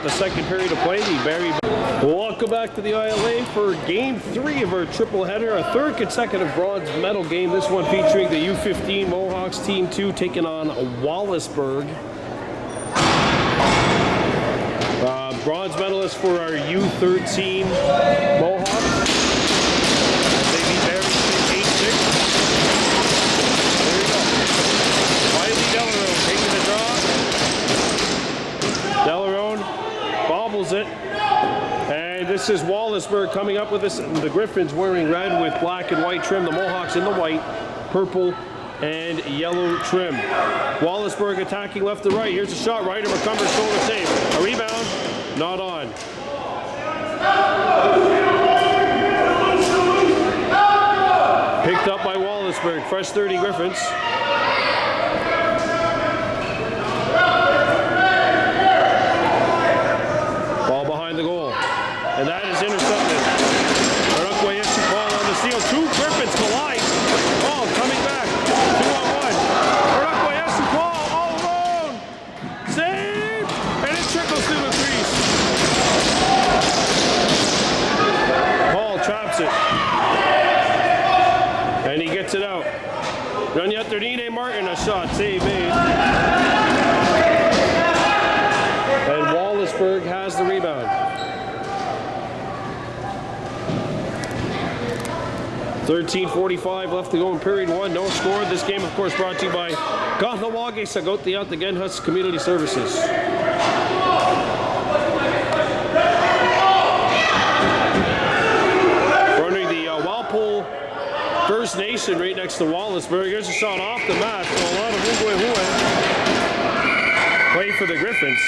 the second period of play. The Barrie. Welcome back to the ILA for Game 3 of our triple header, a third consecutive bronze medal game. This one featuring the U15 Mohawks Team 2 taking on Wallaceburg. Bronze medalists for our U13 Mohawks. They beat Barrie 8-6. There you go. Wiley Delarone taking the draw. Delarone bobbles it. And this is Wallaceburg coming up with this. The Griffins wearing red with black and white trim. The Mohawks in the white, purple, and yellow trim. Wallaceburg attacking left to right. Here's a shot. Ryder McCumber shoulder save. A rebound. Not on. Picked up by Wallaceburg. Fresh 30 Griffins. Ball behind the goal. And that is intercepted. Kahnawake ball on the steal. Two Griffins collide. Ball coming back. 2-on-1. Kahnawake ball all alone. Save! And it trickles through the crease. Paul traps it. And he gets it out. Ranyatardine Martin, a shot. Save made. And Wallaceburg has the rebound. 13:45 left to go in period 1. No score. This game, of course, brought to you by Kahnawake Sagotiat Genhus Community Services. Running the Walpole First Nation right next to Wallaceburg. Here's a shot off the mat. So a lot of play for the Griffins.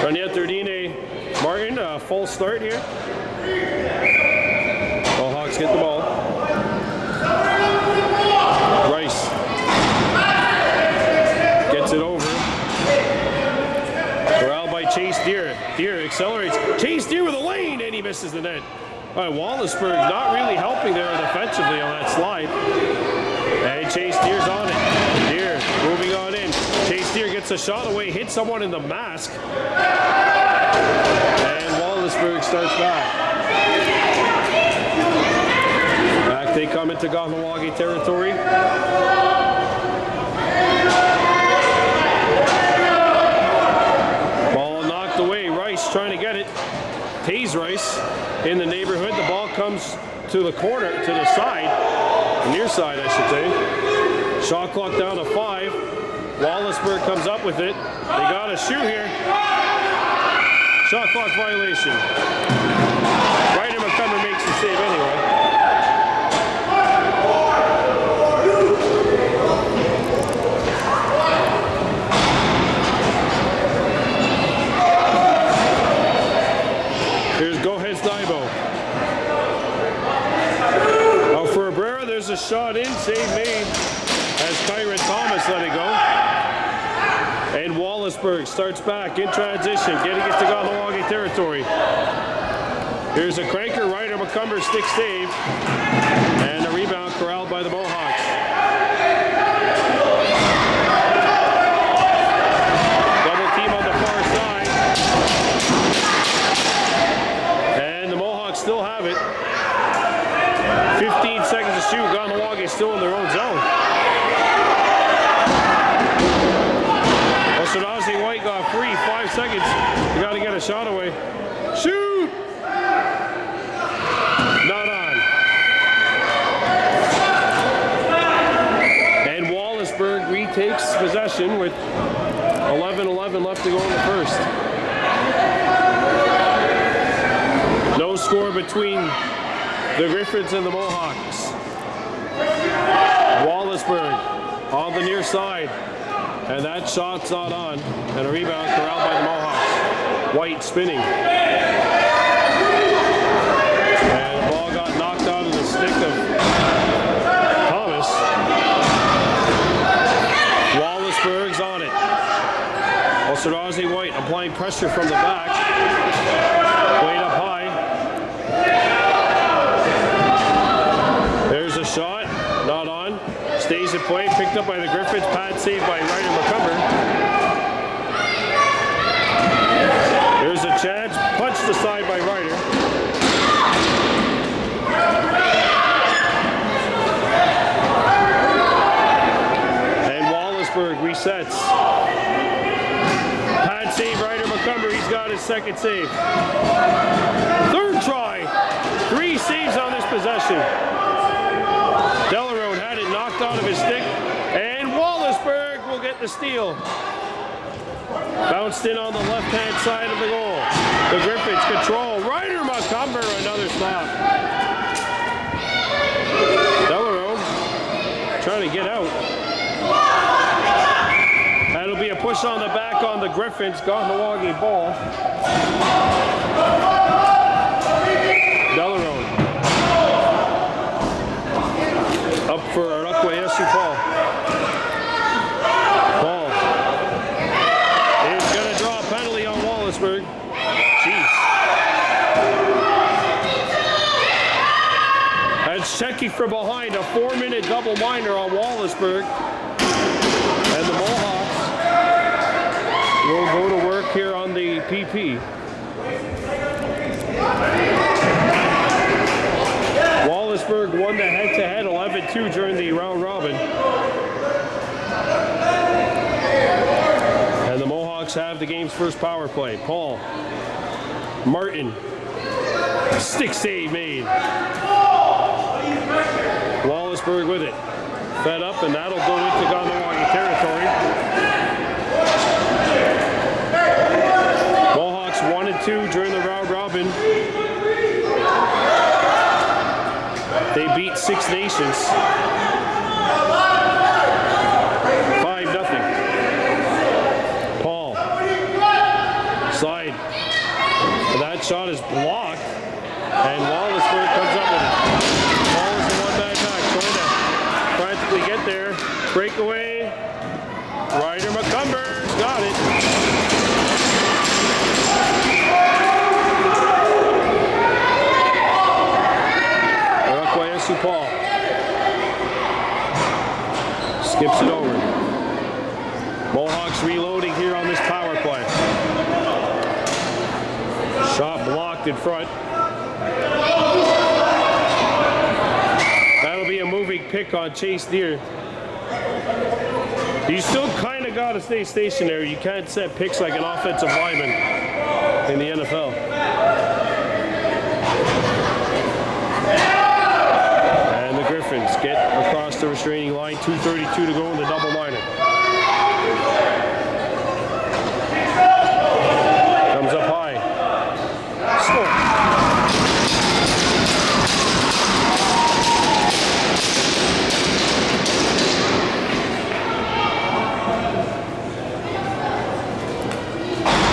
Ranyatardine Martin, full start here. Mohawks get the ball. Rice gets it over. Corralled by Chase Deer. Deer accelerates. Chase Deer with a lane, and he misses the net. All right, Wallaceburg not really helping there defensively on that slide. And Chase Deer's on it. Deer moving on in. Chase Deer gets a shot away, hits someone in the mask. And Wallaceburg starts back. Back they come into Kahnawake territory. Ball knocked away. Rice trying to get it. Taze Rice in the neighborhood. The ball comes to the corner, to the side. The near side, I should say. Shot clock down to 5. Wallaceburg comes up with it. They got a shoe here. Shot clock violation. Ryder McCumber makes the save anyway. Here's Gohez Daibo. Now for Abrera, there's a shot in, save made as Kyron Thomas let it go. And Wallaceburg starts back in transition, getting it to Kahnawake territory. Here's a cranker, Ryder McCumber stick save, and a rebound corralled by the Mohawks. Double team on the far side. And the Mohawks still have it. 15 seconds to shoot. Kahnawake still in their own zone. Osadasi White got free. 5 seconds. You got to get a shot away. Shoot! Not on. And Wallaceburg retakes possession with 11:11 left to go in the first. No score between the Griffins and the Mohawks. Wallaceburg on the near side. And that shot's not on. And a rebound corralled by the Mohawks. White spinning. And the ball got knocked out of the stick of Thomas. Wallaceburg's on it. Osadasi White applying pressure from the back. Played up high. There's a shot. Not on. Stays at play. Picked up by the Griffins. Pad saved by Ryder McCumber. his second save. Third try. 3 saves on this possession. Delarone had it knocked out of his stick, and Wallaceburg will get the steal. Bounced in on the left-hand side of the goal. The Griffins control. Ryder Macomber, another stop. Delarone trying to get out. That'll be a push on the back on the Griffins. Kahnawake ball. Delarone. Up for Wallaceburg. Paul. Paul is going to draw a penalty on Wallaceburg. Jeez. That's checking from behind. A 4-minute double minor on Wallaceburg. And the Mohawks will go to work here on the PP. Wallaceburg won the head-to-head 11-2 during the round robin. And the Mohawks have the game's first power play. Paul. Martin. Stick save made. Wallaceburg with it. Fed up, and that'll go into Kahnawake territory. Mohawks 1-2 during the round robin. They beat Six Nations 5-0. Paul. Slide. That shot is blocked, and Wallaceburg comes up with it. Paul is a one-man pack, trying to practically get there. Breakaway. Ryder Macomber got it. Paul skips it over. Mohawks reloading here on this power play. Shot blocked in front. That'll be a moving pick on Chase Deer. You still kind of got to stay stationary. You can't set picks like an offensive lineman in the NFL. Griffins get across the restraining line. 2:32 to go in the double minor. Comes up high. Score.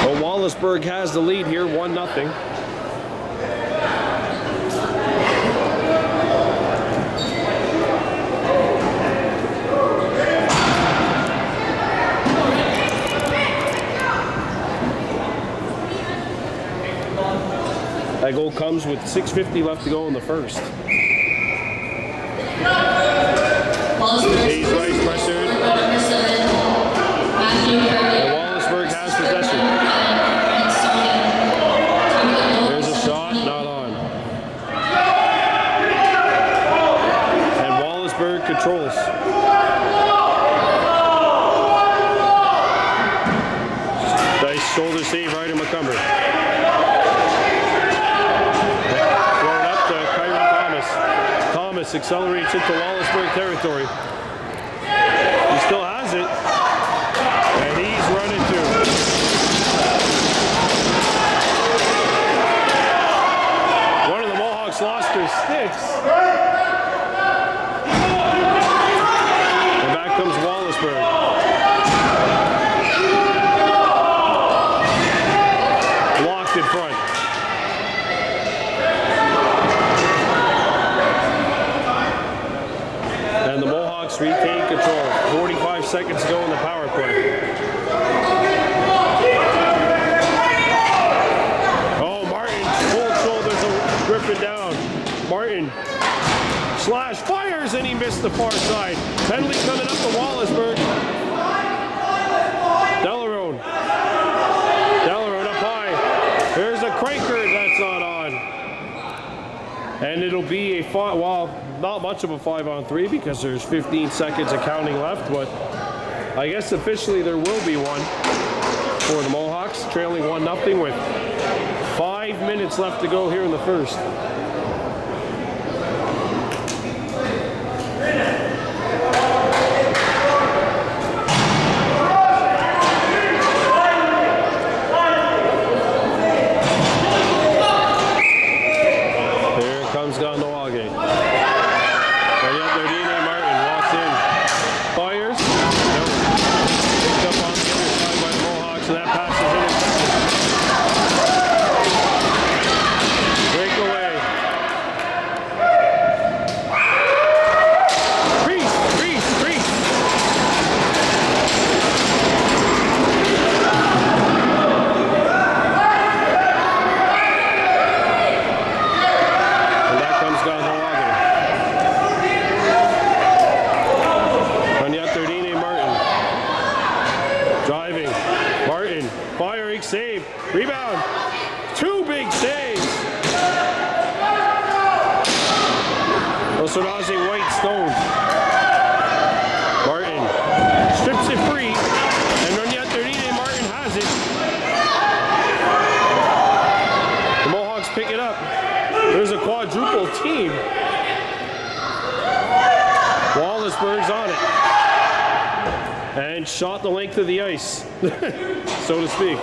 Well, Wallaceburg has the lead here, 1-0. That goal comes with 6:50 left to go in the first. Hayes Rice pressured. And Wallaceburg has possession. There's a shot, not on. And Wallaceburg controls. Nice shoulder save, Ryder Macomber. Accelerates into Wallaceburg territory. He still has it, and he's running too. One of the Mohawks lost their sticks. And back comes Wallaceburg. Blocked in front. And the Mohawks retain control. 45 seconds to go in the power play. Oh, Martin, full shoulders of Griffin down. Martin slash fires, and he missed the far side. Penalty coming up to Wallaceburg. Delarone. Delarone up high. There's a cranker that's not on. And it'll be a not much of a 5-on-3 because there's 15 seconds of counting left, but I guess officially there will be one. for the Mohawks, trailing 1-0 with 5 minutes left to go here in the first. Here comes Kahnawake. And yet their D.A. Martin walks in, fires. Nope. Picked up on the other side by the Mohawks, and that pass is intercepted. Breakaway. Reese. And that comes Kahnawake. And yet their D.A. Martin. Driving. Martin. Firing. Save. Rebound. 2 big saves. Wallaceburg White Stone. Martin strips it free, and Ronette Martin has it. The Mohawks pick it up. There's a quadruple team. Wallaceburg's on it. And shot the length of the ice, so to speak.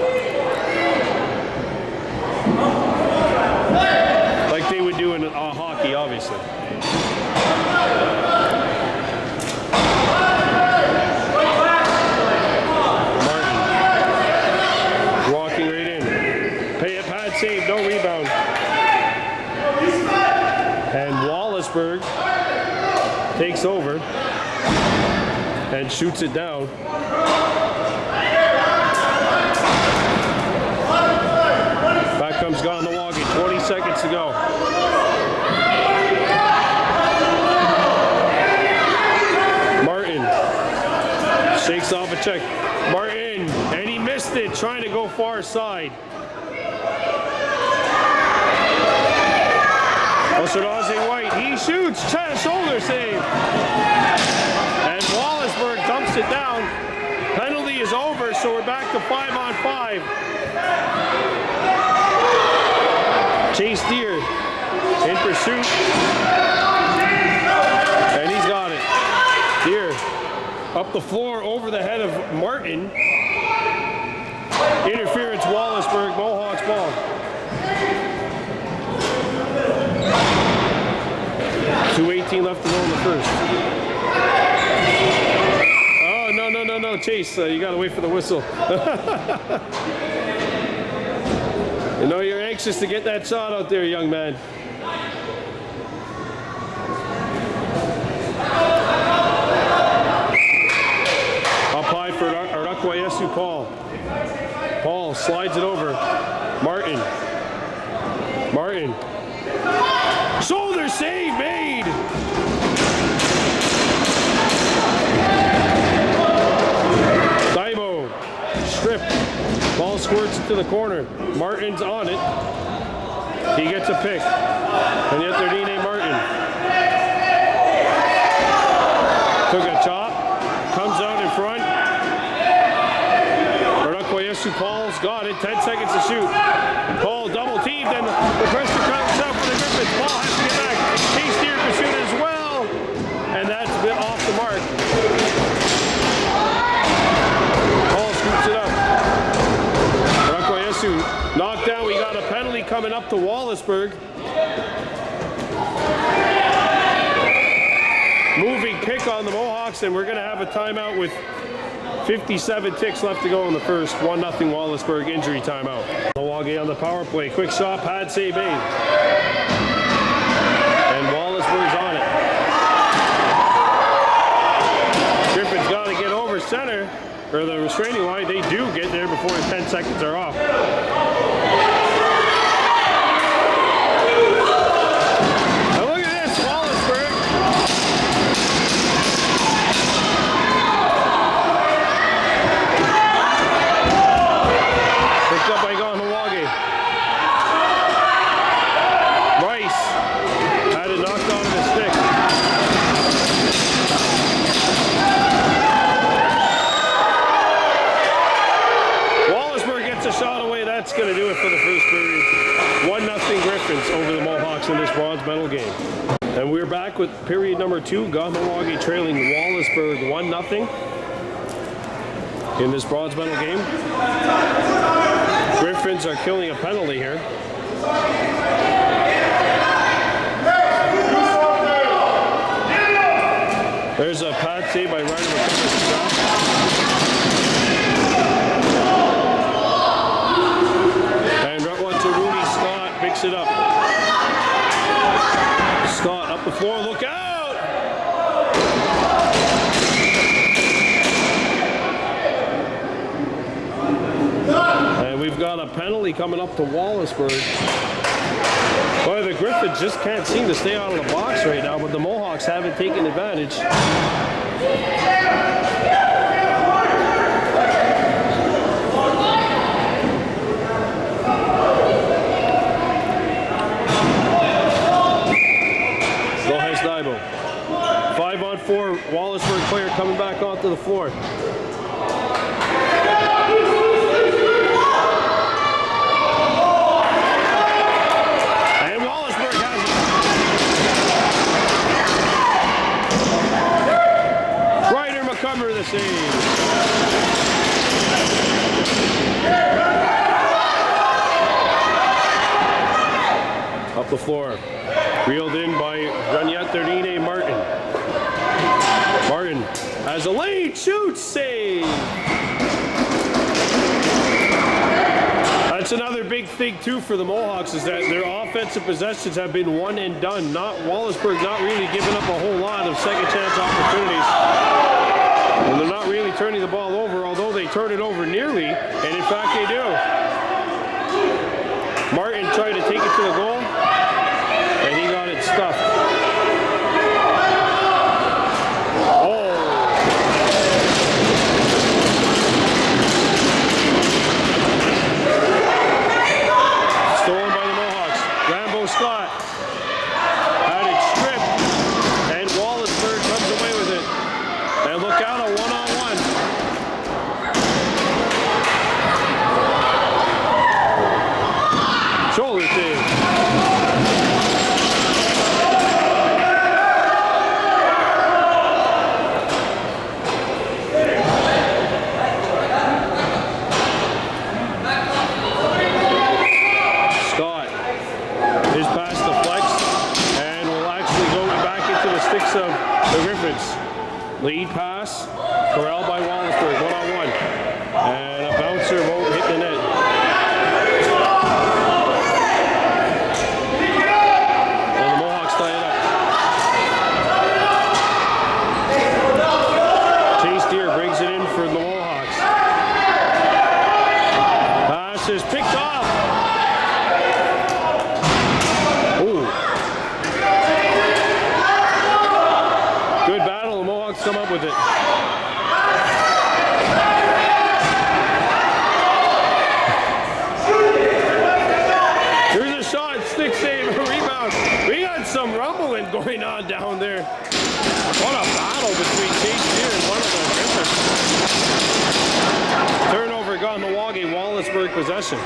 Like they would do in hockey, obviously. Martin walking right in. Pay a pad save, no rebound. And Wallaceburg takes over and shoots it down. Back comes Kahnawake, 20 seconds to go. Martin shakes off a check. Martin, and he missed it, trying to go far side. Wallaceburg White, he shoots, chest, shoulder save. And Wallaceburg dumps it down. Penalty is over, so we're back to 5-on-5. Chase Deer in pursuit. And he's got it. Deer up the floor over the head of Martin. Interference, Wallaceburg, Mohawks ball. 2:18 left to go in the first. Oh, no, Chase, you gotta wait for the whistle. You know you're anxious to get that shot out there, young man. Up high for Wallaceburg Paul. Paul slides it over. Martin. Shoulder save made! Daibo, strip. Ball squirts to the corner. Martin's on it. He gets a pick. And yet their D.A. Martin. Took a chop. Comes out in front. Wallaceburg Paul's got it. 10 seconds to shoot. Paul double teamed, and the pressure comes up for the Griffins. Paul has to get back. Chase Deer pursuit as well. And that's a bit off the mark. Paul scoops it up. Wallaceburg knocked down. We got a penalty coming up to Wallaceburg. Moving pick on the Mohawks, and we're going to have a timeout with 57 ticks left to go in the first. 1-0 Wallaceburg injury timeout. Kahnawake on the power play. Quick shot, pad save made. And Wallaceburg's on it. Griffin's got to get over center, or the restraining line. They do get there before the 10 seconds are off. Now look at this, Wallaceburg. Picked up by Kahnawake. Rice had it knocked onto the stick. Wallaceburg shot away. That's going to do it for the first period. 1-0 Griffins over the Mohawks in this bronze medal game. And we're back with period number 2. Kahnawake trailing Wallaceburg 1-0 in this bronze medal game. Griffins are killing a penalty here. There's a pad save by Ryder McCubbin. Picks it up. Scott up the floor, look out! And we've got a penalty coming up to Wallaceburg. Boy, the Griffins just can't seem to stay out of the box right now, but the Mohawks haven't taken advantage. Dibo. 5-on-4, Wallaceburg player coming back onto the floor. And Wallaceburg has it. Ryder McCubbin the save. Up the floor. Reeled in by Ranyatardine Martin. Martin has a lead, shoots, save. That's another big thing too for the Mohawks, is that their offensive possessions have been one and done. Wallaceburg not really giving up a whole lot of second chance opportunities. And they're not really turning the ball over, although they turn it over nearly, and in fact they do. Martin tried to take it to the goal, and he got it stuffed. Oh. Stolen by the Mohawks. Rambo Scott had it stripped, and Wallaceburg comes away with it. And look out, a one-on-one. Shoulder save. Of the Griffins. Lead pass, corralled by Wallaceburg, one-on-one. And a bouncer won't hit the net. And the Mohawks tie it up. Chase Deer brings it in for the Mohawks. Pass is picked off. Come up with it. Here's a shot, stick save, rebound. We got some rumbling going on down there. What a battle between Chase Deer and one of the Griffins. Turnover got Kahnawake, Wallaceburg possession.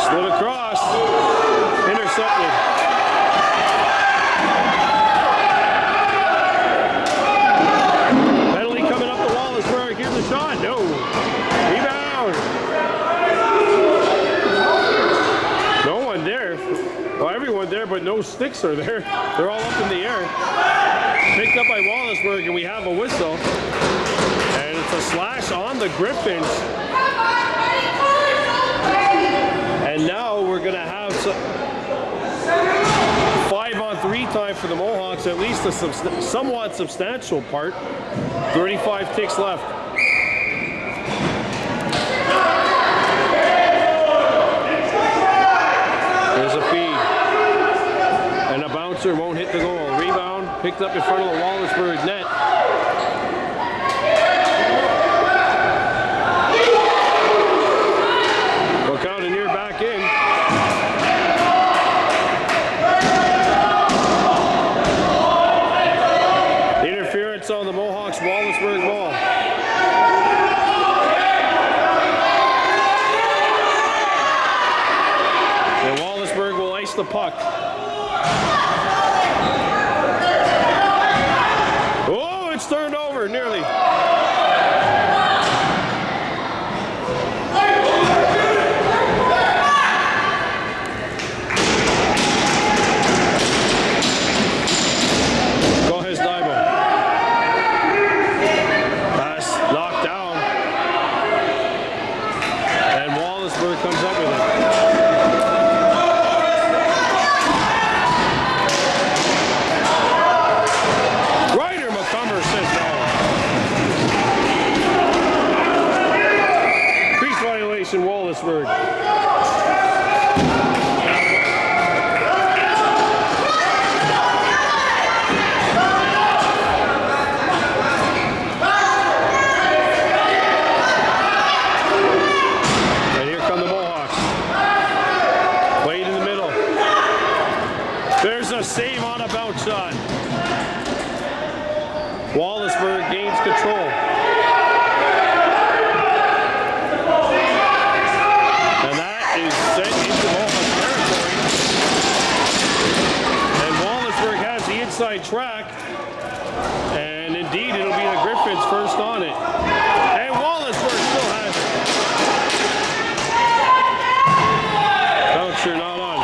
Slid across. Intercepted. Penalty coming up to Wallaceburg. Here's the shot. No. Rebound. No one there. Well, everyone there, but no sticks are there. They're all up in the air. Picked up by Wallaceburg, and we have a whistle. And it's a slash on the Griffins. And now we're going to have some 5-on-3 time for the Mohawks, at least a somewhat substantial part. 35 ticks left. There's a feed. And a bouncer won't hit the goal. Rebound picked up in front of the Wallaceburg net. Look out, and you're back in. Interference on the Mohawks. Mohawks, Wallaceburg ball. And Wallaceburg will ice the puck. Oh, it's turned over, nearly. Wallaceburg. And here come the Mohawks. Played in the middle. There's a save on a bounce shot. Wallaceburg gains control. Side track, and indeed it'll be the Griffins first on it, and Wallaceburg still has it. Bouncer not on,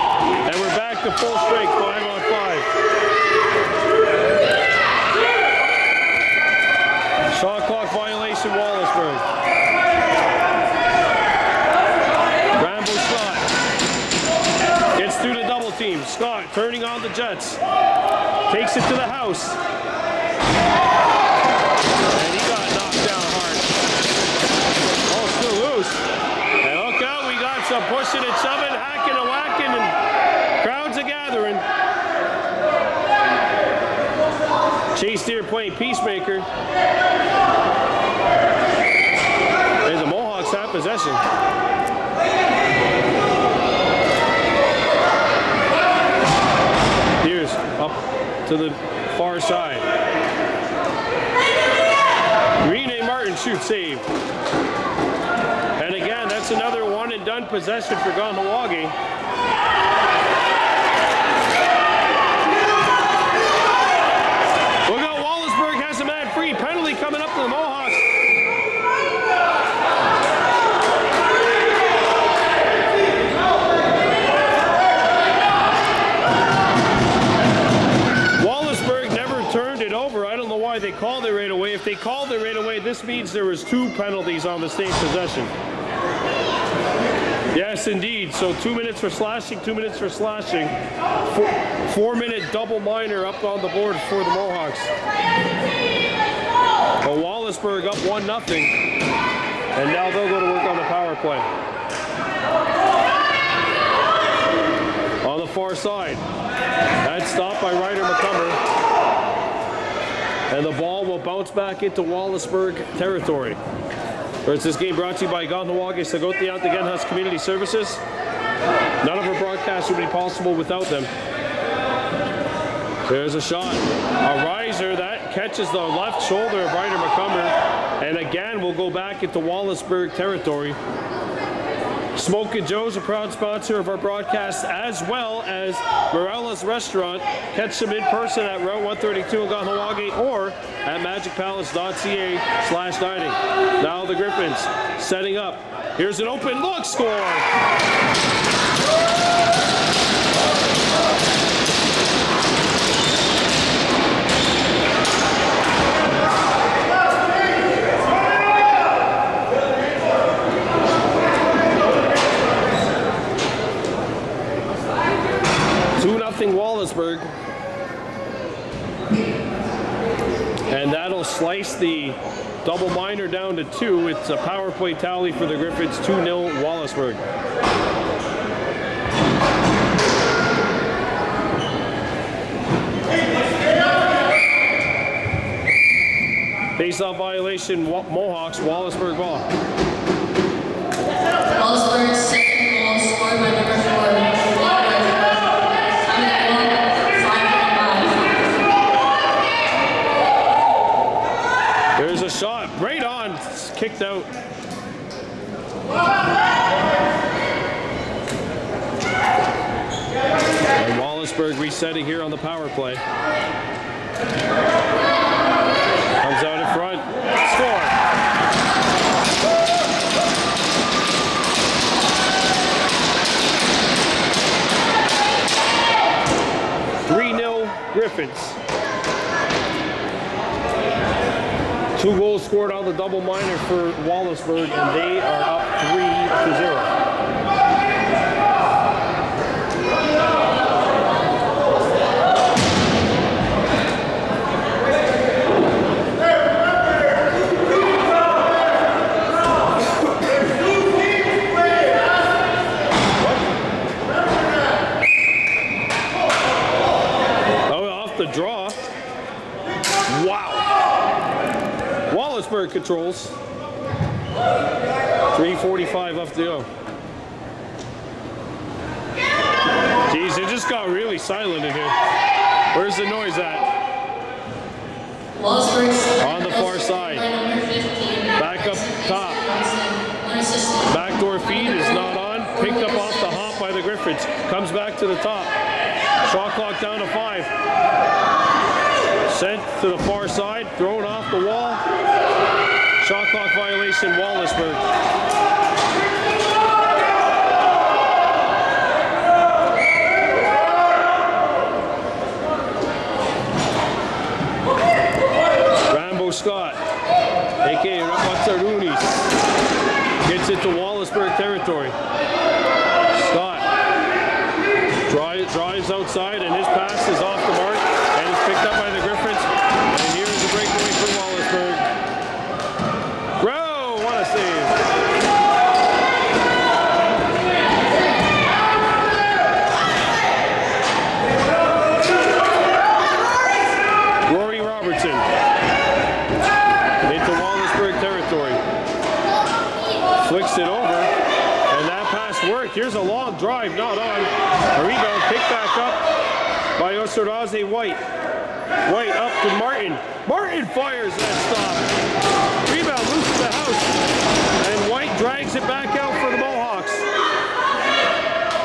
and we're back to full strength, 5-on-5. Shot clock violation, Wallaceburg. Rambo Scott gets through the double team. Scott turning on the Jets. Takes it to the house. And he got knocked down hard. Oh, still loose. And look out, we got some pushing and shoving, hacking and whacking, and crowds are gathering. Chase Deer playing peacemaker. And the Mohawks have possession. Here's up to the far side. Rene Martin shoots save. And again, that's another one and done possession for Kahnawake. Look out, Wallaceburg has a man free. Penalty coming up to the Mohawks. Why they called it right away. If they called it right away, this means there was 2 penalties on the same possession. Yes, indeed. So 2 minutes for slashing, 2 minutes for slashing. 4-minute double minor up on the board for the Mohawks. Well, Wallaceburg up 1-0, and now they'll go to work on the power play. On the far side, that's stopped by Ryder McCumber. And the ball will bounce back into Wallaceburg territory. First, this game brought to you by Kahnawake, Sagotian, Genhas Community Services. None of our broadcasts would be possible without them. There's a shot. A riser that catches the left shoulder of Ryder McCumber. And again, we'll go back into Wallaceburg territory. Smokin' Joe's a proud sponsor of our broadcast, as well as Morella's Restaurant. Catch them in person at Route 132 in Kahnawake or at magicpalace.ca/dining. Now the Griffins setting up. Here's an open look, score! 2-0 Wallaceburg. And that'll slice the double minor down to 2. It's a power play tally for the Griffins, 2-0 Wallaceburg. Face-off violation, Mohawks, Wallaceburg ball. Wallaceburg's second goal scored by number 4. There's a shot right on. It's kicked out. And Wallaceburg resetting here on the power play. Comes out in front. Score. 3-0 Griffins. 2 goals scored on the double minor for Wallaceburg, and they are up 3-0. Draw. Wow. Wallaceburg controls. 3:45 left to go. Jeez, it just got really silent in here. Where's the noise at? On the far side. Back up top. Backdoor feed is not on. Picked up off the hop by the Griffins. Comes back to the top. Shot clock down to 5. Sent to the far side, thrown off the wall. Shot clock violation, Wallaceburg. Rambo Scott, a.k.a. Rapatsarunis, gets it to Wallaceburg territory. Scott drives outside, and his pass is off the mark, and it's picked up by the Griffins. And here's the breakaway for Wallaceburg. Bro, what a save! Rory Robertson into Wallaceburg territory. Flicks it over, and that pass worked. Here's a long drive, not on. A rebound picked back up by Osaraze White. White up to Martin. Martin fires that stop. Rebound loses the house. And White drags it back out for the Mohawks.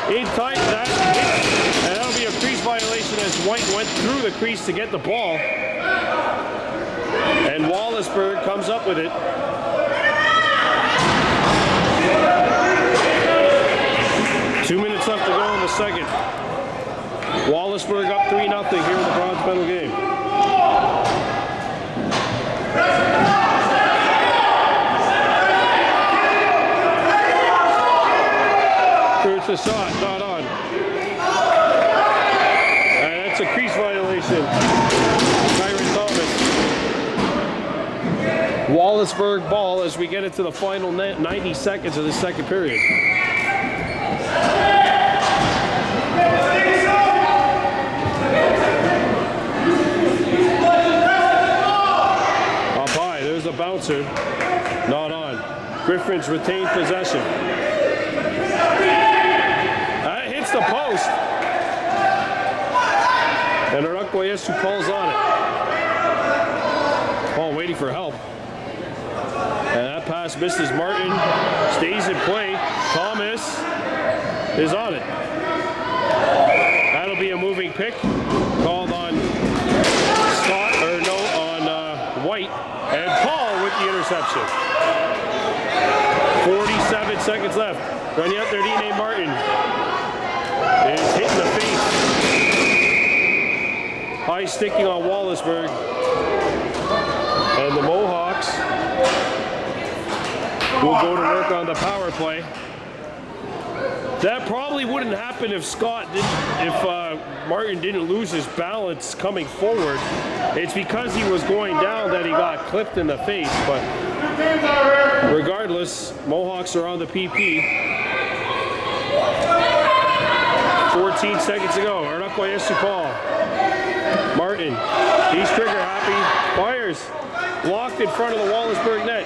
In tight, that hits. And that'll be a crease violation as White went through the crease to get the ball. And Wallaceburg comes up with it. Two minutes left to go in the second. Wallaceburg up 3-0 here in the bronze medal game. Here's the shot, not on. And that's a crease violation. Kyron Thomas. Wallaceburg ball as we get into the final 90 seconds of the second period. Up high, there's a bouncer. Not on. Griffins retain possession. That hits the post. And Kahnawake calls on it. Paul waiting for help. And that pass misses Martin. Stays in play. Thomas is on it. That'll be a moving pick. Called on Scott, or no, on White. And Paul with the interception. 47 seconds left. Running out there, D.A. Martin is hit in the face. High sticking on Wallaceburg. And the Mohawks will go to work on the power play. That probably wouldn't happen if Martin didn't lose his balance coming forward. It's because he was going down that he got clipped in the face. But regardless, Mohawks are on the PP. 14 seconds to go. Kahnawake Paul. Martin, he's trigger happy. Fires. Blocked in front of the Wallaceburg net.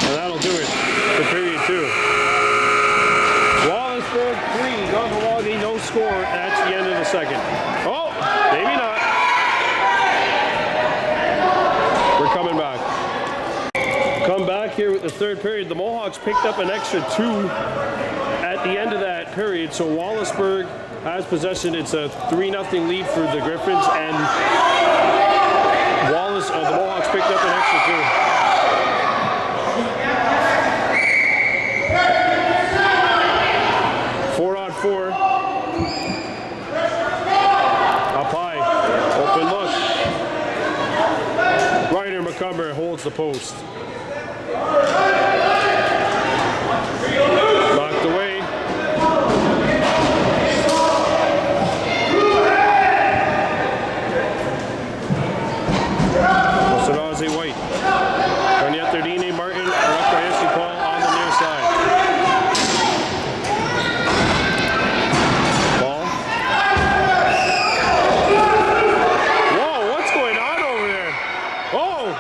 And that'll do it for period 2. Wallaceburg 3, Kahnawake no score. That's the end of the second. Oh, maybe not. the third period. The Mohawks picked up an extra 2 at the end of that period. So Wallaceburg has possession. It's a 3-0 lead for the Griffins, and the Mohawks picked up an extra 2. 4-on-4. Up high. Open look. Ryder McCumber holds the post. Knocked away. Kahnawake White. Running out there, Dine Martin, Kahnawake Paul on the near side. Ball. Whoa, what's going on over there? Oh!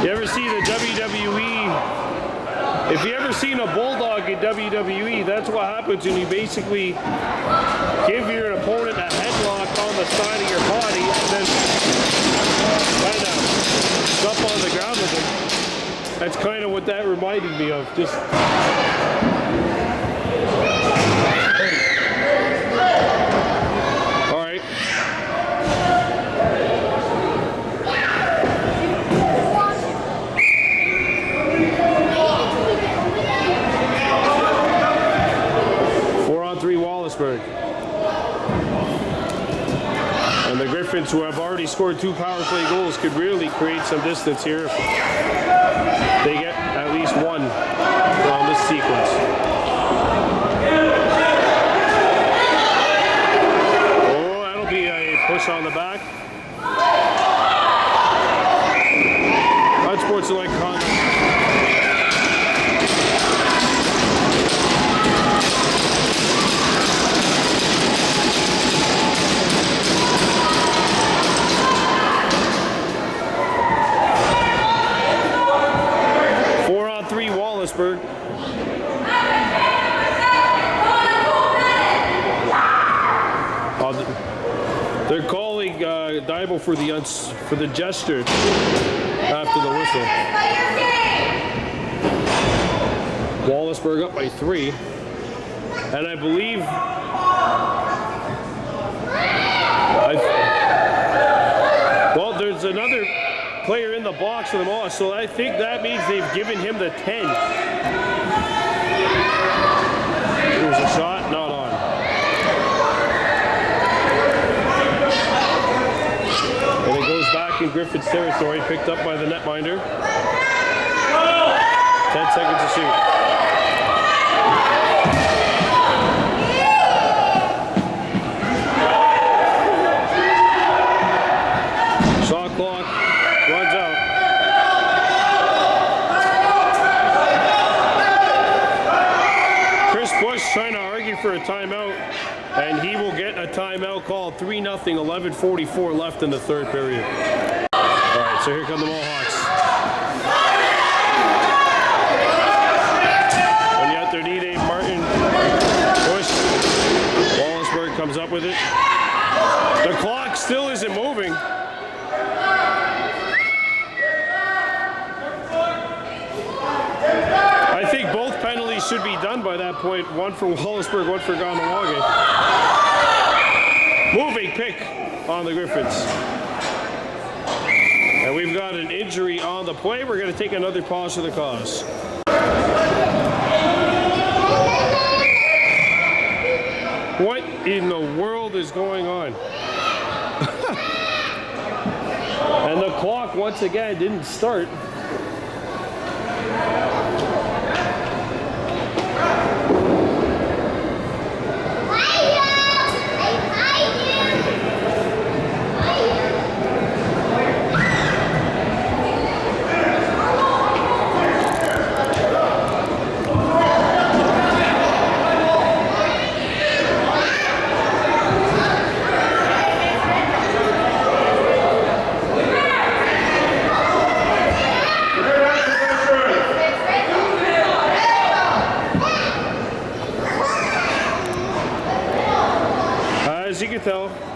You ever see the WWE? If you ever seen a bulldog in WWE, that's what happens when you basically give your opponent a headlock on the side of your body and then kind of jump on the ground with it. That's kind of what that reminded me of. Just all right. 4-on-3 Wallaceburg. And the Griffins, who have already scored 2 power play goals, could really create some distance here if they get at least one on this sequence. Oh, that'll be a push on the back. Unsportsmanlike conduct. Wallaceburg. They're calling Daibo for the gesture after the whistle. Wallaceburg up by 3, and I believe well, there's another player in the box for the Mohawks, so I think that means they've given him the 10. There's a shot, not on. And it goes back in Griffins territory, picked up by the netminder. 10 seconds to shoot. Shot clock runs out. Chris Bush trying to argue for a timeout, and he will get a timeout called. 3-0, 11:44 left in the third period. All right, so here come the Mohawks. When you out there, Dine Martin, Bush, Wallaceburg comes up with it. The clock still isn't moving. I think both penalties should be done by that point. One for Wallaceburg, one for Kahnawake. Moving pick on the Griffins. And we've got an injury on the play. We're going to take another pause for the cause. What in the world is going on? And the clock once again didn't start.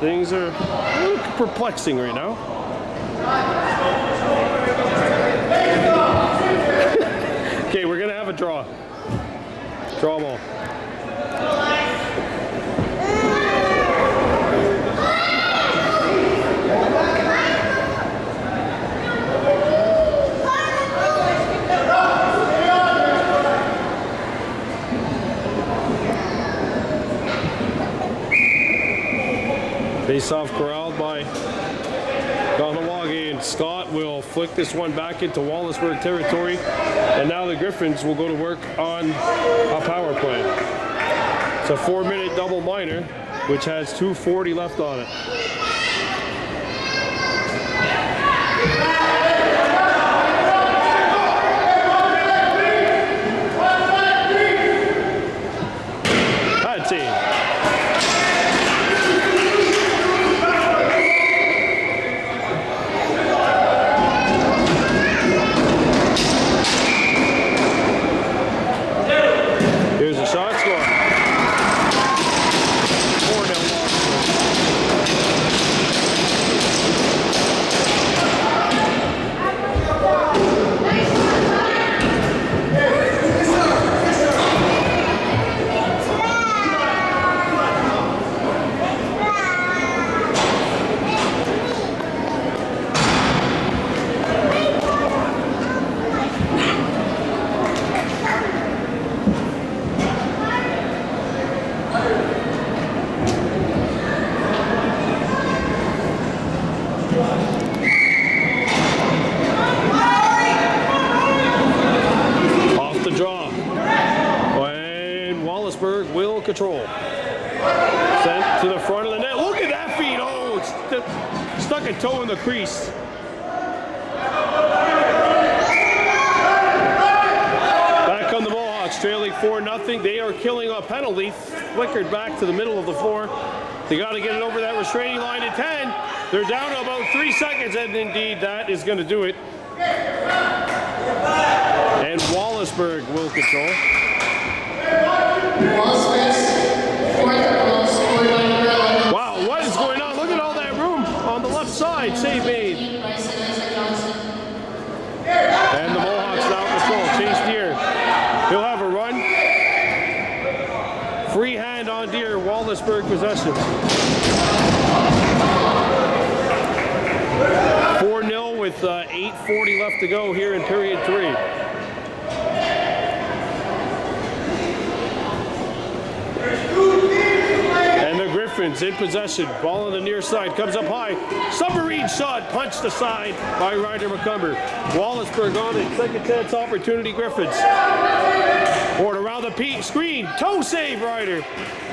Things are a little perplexing right now. Okay, we're gonna have a draw. Draw ball. Face-off corralled by Kahnawake, and Scott will flick this one back into Wallaceburg territory. And now the Griffins will go to work on a power play. It's a 4-minute double minor, which has 2:40 left on it. That's it. Here's a shot score. 4-0 Off the draw. And Wallaceburg will control. Sent to the front of the net. Look at that feed. Oh, it's stuck a toe in the crease. Back on the Mohawks, trailing 4-0. They are killing a penalty. Flickered back to the middle of the floor. They got to get it over that restraining line at 10. They're down to about 3 seconds, and indeed that is going to do it. And Wallaceburg will control. Wallaceburg's fourth goal scored by number 11. Wow, what is going on? Look at all that room on the left side. Save made. And the Mohawks now control. Chase Deer. He'll have a run. Free hand on Deer. Wallaceburg possession. 4-0 with 8:40 left to go here in period 3. And the Griffins in possession. Ball on the near side. Comes up high. Submarine shot. Punched aside by Ryder McCumber. Wallaceburg on it. Second chance opportunity. Griffins. Board around the screen. Toe save, Ryder.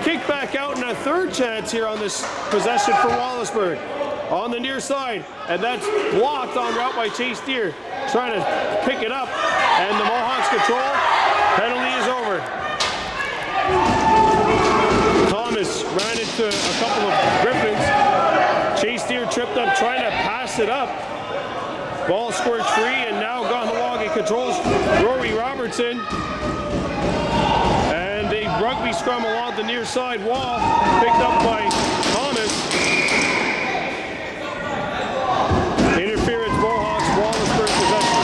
Kick back out, and a third chance here on this possession for Wallaceburg. On the near side. And that's blocked en route by Chase Deer. Trying to pick it up. And the Mohawks control. Penalty is over. Thomas ran into a couple of Griffins. Chase Deer tripped up trying to pass it up. Ball squirts free, and now Kahnawake controls Rory Robertson. And a rugby scrum along the near side wall, picked up by Thomas. Interference, Mohawks, Wallaceburg possession.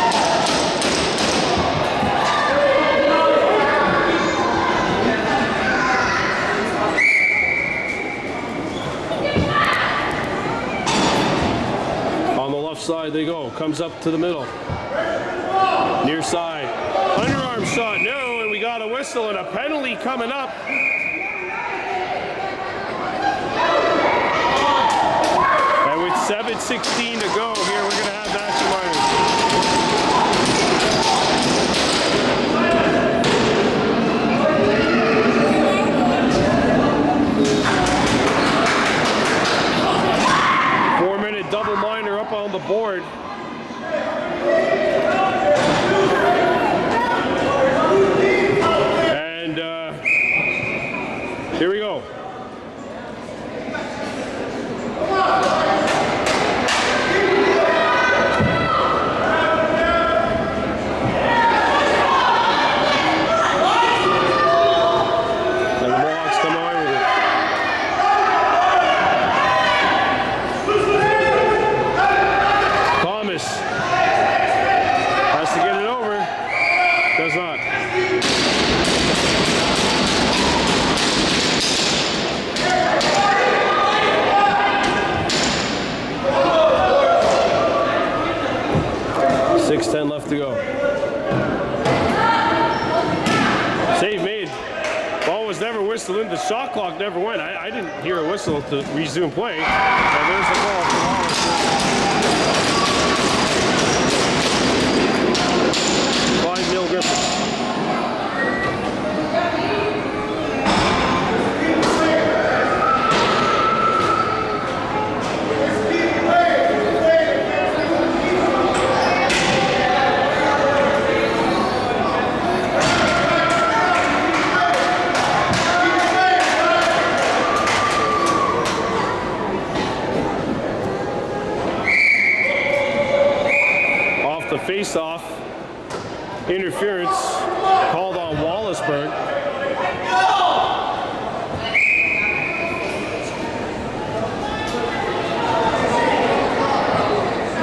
On the left side they go. Comes up to the middle. Near side. Underarm shot. No, and we got a whistle and a penalty coming up. And with 7:16 to go here, we're going to have National Minors. 4-minute double minor up on the board. And here we go. Does not. .6:10 left to go. Save made. Ball was never whistled in. The shot clock never went. I didn't hear a whistle to resume play. And there's the ball for Wallaceburg. 5-0 Griffins. Face-off, interference called on Wallaceburg.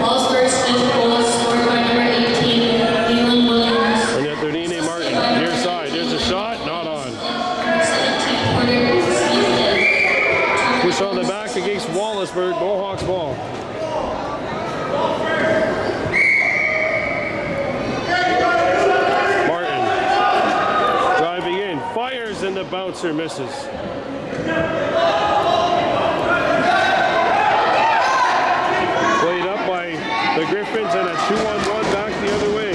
Wallaceburg's fifth goal is scored by number 18, Leland Williams. And yet they're Nene Martin, near side. There's a shot, not on. 17 Push on the back against Wallaceburg, Mohawks ball. And the bouncer misses. Played up by the Griffins and a 2-on-1 back the other way.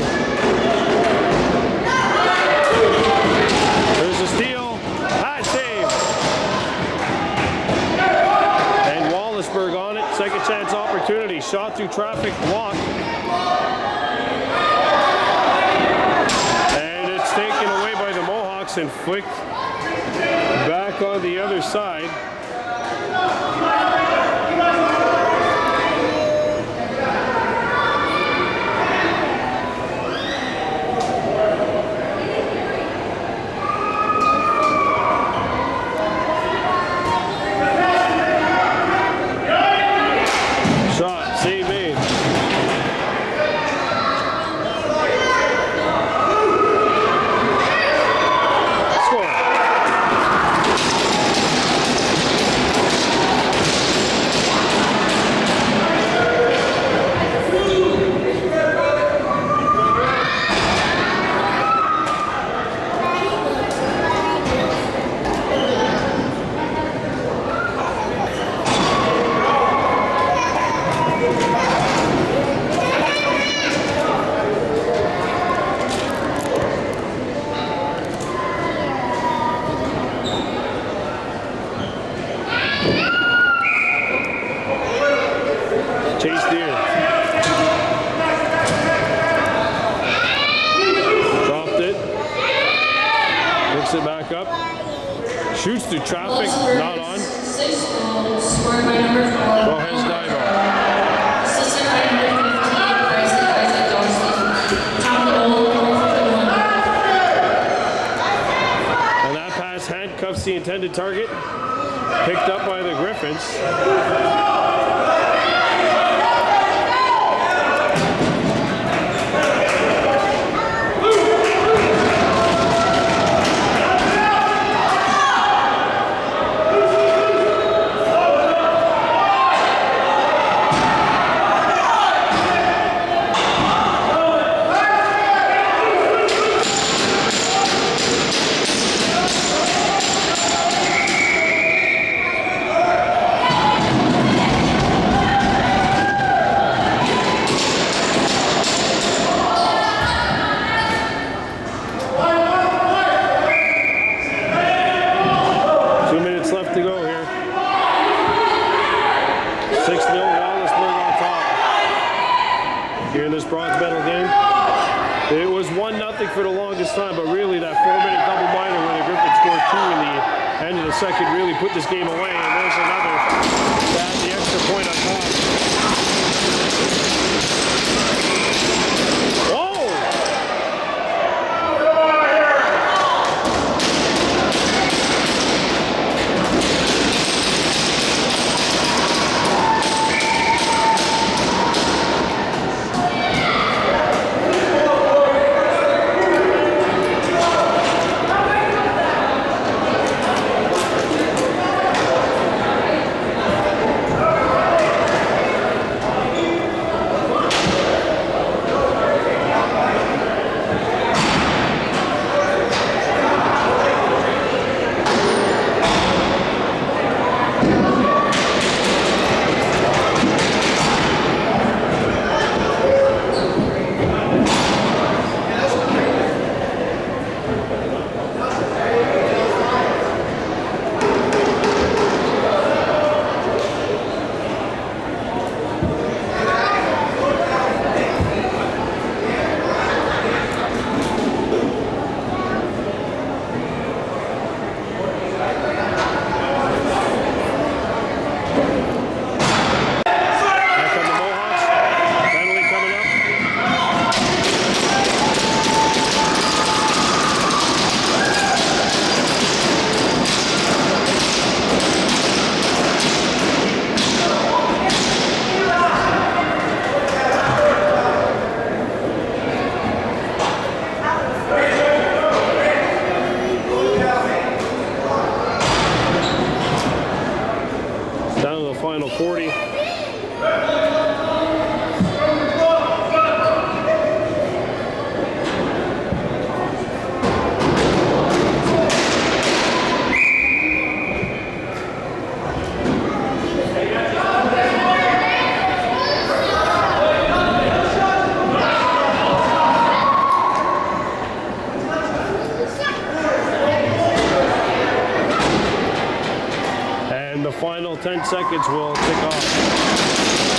There's a steal. High save. And Wallaceburg on it. Second chance opportunity. Shot through traffic. Blocked. And it's taken away by the Mohawks and flicked back on the other side. Shot, save made. It back up. Shoots through traffic, not on. Sixth goal scored by number 4. Bohez dive on. Assisted by number 15, Bryson Isaac Johnston. Top the goal, number 51. And that pass handcuffs the intended target. Picked up by the Griffins. It was 1-0 for the longest time, but really that 4-minute double minor where the Griffins scored 2 in the end of the second really put this game away, and there's another at the extra point on top. 15 seconds will tick off.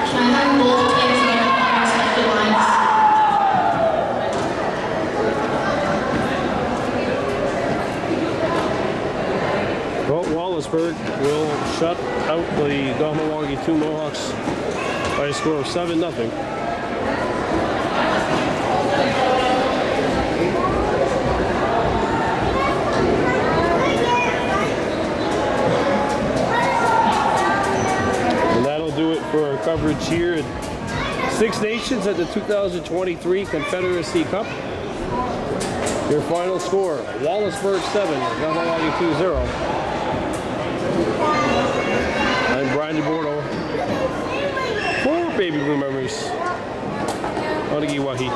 Can I have both teams on their respective lines? Well, Wallaceburg will shut out the Kahnawake 2 Mohawks by a score of 7-0. And that'll do it for our coverage here at Six Nations at the 2023 Confederacy Cup. Your final score, Wallaceburg 7, Kahnawake 2-0. I'm Brian DeBordo for Baby Blue Memories. Onigi Wahi.